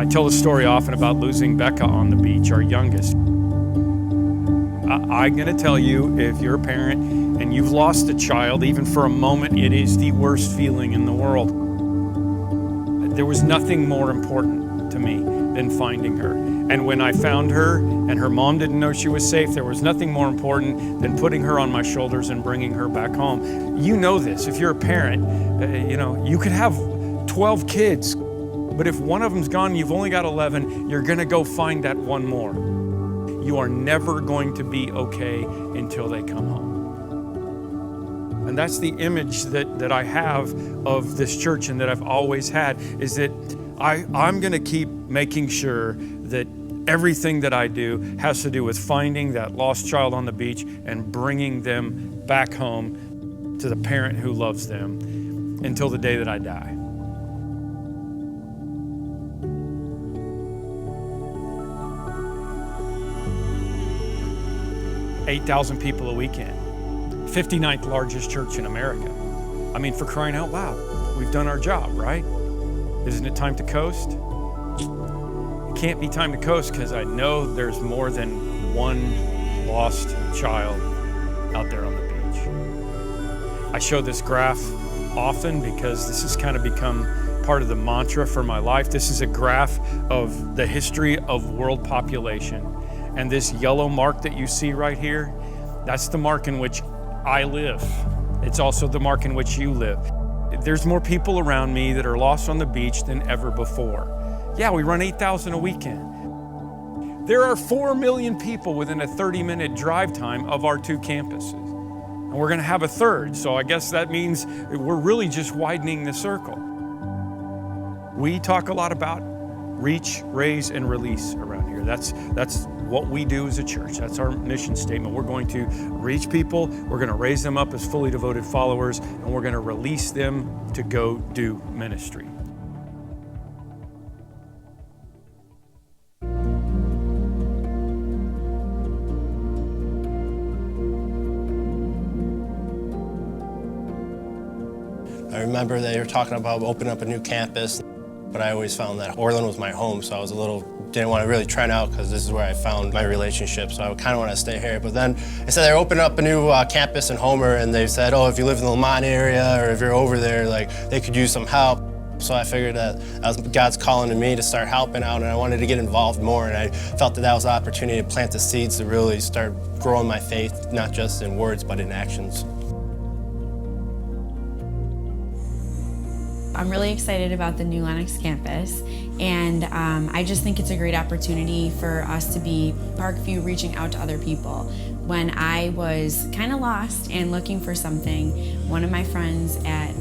I tell the story often about losing Becca on the beach, our youngest. I'm going to tell you, if you're a parent and you've lost a child, even for a moment, it is the worst feeling in the world. There was nothing more important to me than finding her. And when I found her and her mom didn't know she was safe, there was nothing more important than putting her on my shoulders and bringing her back home. You know this, if you're a parent, you could have 12 kids, but if one of them's gone, you've only got 11, you're gonna go find that one more. You are never going to be okay until they come home. And that's the image that I have of this church and that I've always had, is that I'm gonna keep making sure that everything that I do has to do with finding that lost child on the beach and bringing them back home to the parent who loves them until the day that I die. 8,000 people a weekend, 59th largest church in America. I mean, for crying out loud, we've done our job, right? Isn't it time to coast? It can't be time to coast because I know there's more than one lost child out there on the beach. I show this graph often because this has kind of become part of the mantra for my life. This is a graph of the history of world population. And this yellow mark that you see right here, that's the mark in which I live. It's also the mark in which you live. There's more people around me that are lost on the beach than ever before. Yeah, we run 8,000 a weekend. There are 4 million people within a 30-minute drive time of our 2 campuses. And we're gonna have a third, so I guess that means we're really just widening the circle. We talk a lot about reach, raise, and release around here. That's what we do as a church. That's our mission statement. We're going to reach people, we're going to raise them up as fully devoted followers, and we're going to release them to go do ministry. I remember they were talking about opening up a new campus, but I always found that Orland was my home, so I was didn't want to really try it out because this is where I found my relationship, so I kind of want to stay here. But then they said they're opening up a new campus in Homer, and they said, oh, if you live in the Lamont area or if you're over there, like, they could use some help. So I figured that was God's calling to me to start helping out, and I wanted to get involved more, and I felt that was an opportunity to plant the seeds to really start growing my faith, not just in words, but in actions. I'm really excited about the new Lenox campus, and I just think it's a great opportunity for us to be Parkview reaching out to other people. When I was kind of lost and looking for something, one of my friends at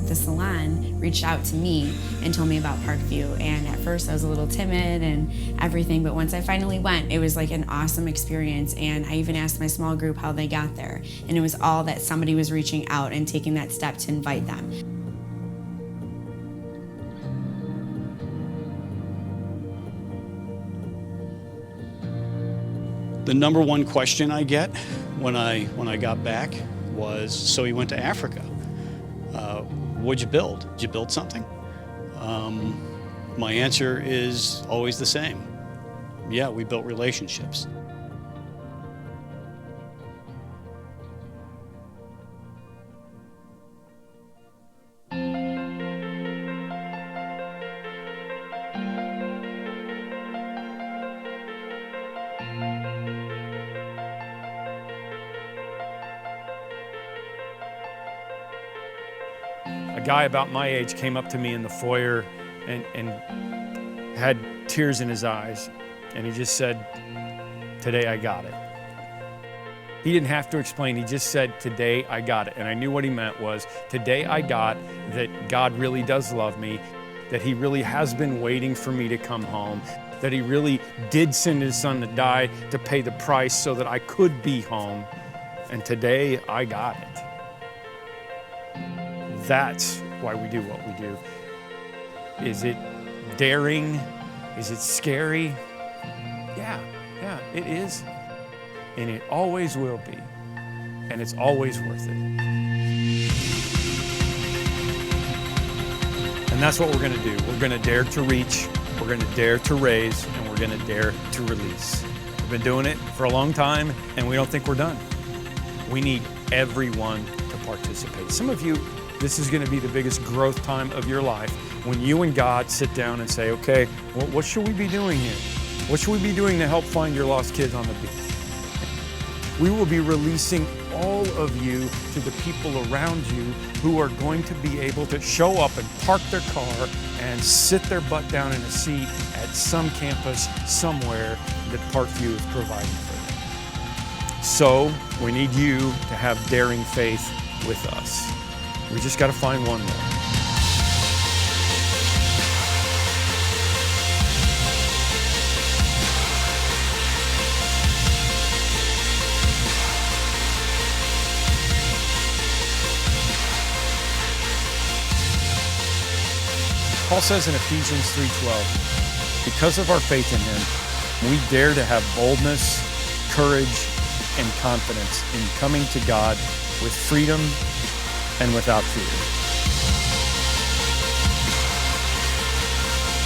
the salon reached out to me and told me about Parkview, and at first I was a little timid and everything, but once I finally went, it was like an awesome experience, and I even asked my small group how they got there, and it was all that somebody was reaching out and taking that step to invite them. The number one question I get when I got back was, so you went to Africa. What'd you build? Did you build something? My answer is always the same. Yeah, we built relationships. A guy about my age came up to me in the foyer and had tears in his eyes, and he just said, "Today I got it." He didn't have to explain, he just said, "Today I got it." And I knew what he meant was, today I got that God really does love me, that he really has been waiting for me to come home, that he really did send his son to die to pay the price so that I could be home, and today I got it. That's why we do what we do. Is it daring? Is it scary? Yeah, it is. And it always will be. And it's always worth it. And that's what we're gonna do. We're gonna dare to reach, We're going to dare to raise, and we're going to dare to release. We've been doing it for a long time, and we don't think we're done. We need everyone to participate. Some of you, this is going to be the biggest growth time of your life when you and God sit down and say, okay, well, what should we be doing here? What should we be doing to help find your lost kids on the beach? We will be releasing all of you to the people around you who are going to be able to show up and park their car and sit their butt down in a seat at some campus somewhere that Parkview is providing for them. So we need you to have daring faith with us. We just got to find one more. Paul says in Ephesians 3:12, because of our faith in him, we dare to have boldness, courage, and confidence in coming to God with freedom and without fear.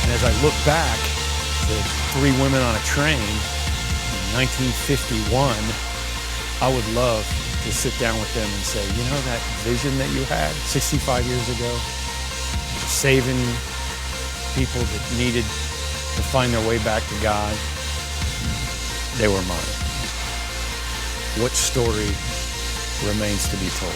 And as I look back to 3 women on a train in 1951, I would love to sit down with them and say, you know that vision that you had 65 years ago? Saving people that needed to find their way back to God, they were mine. What story remains to be told?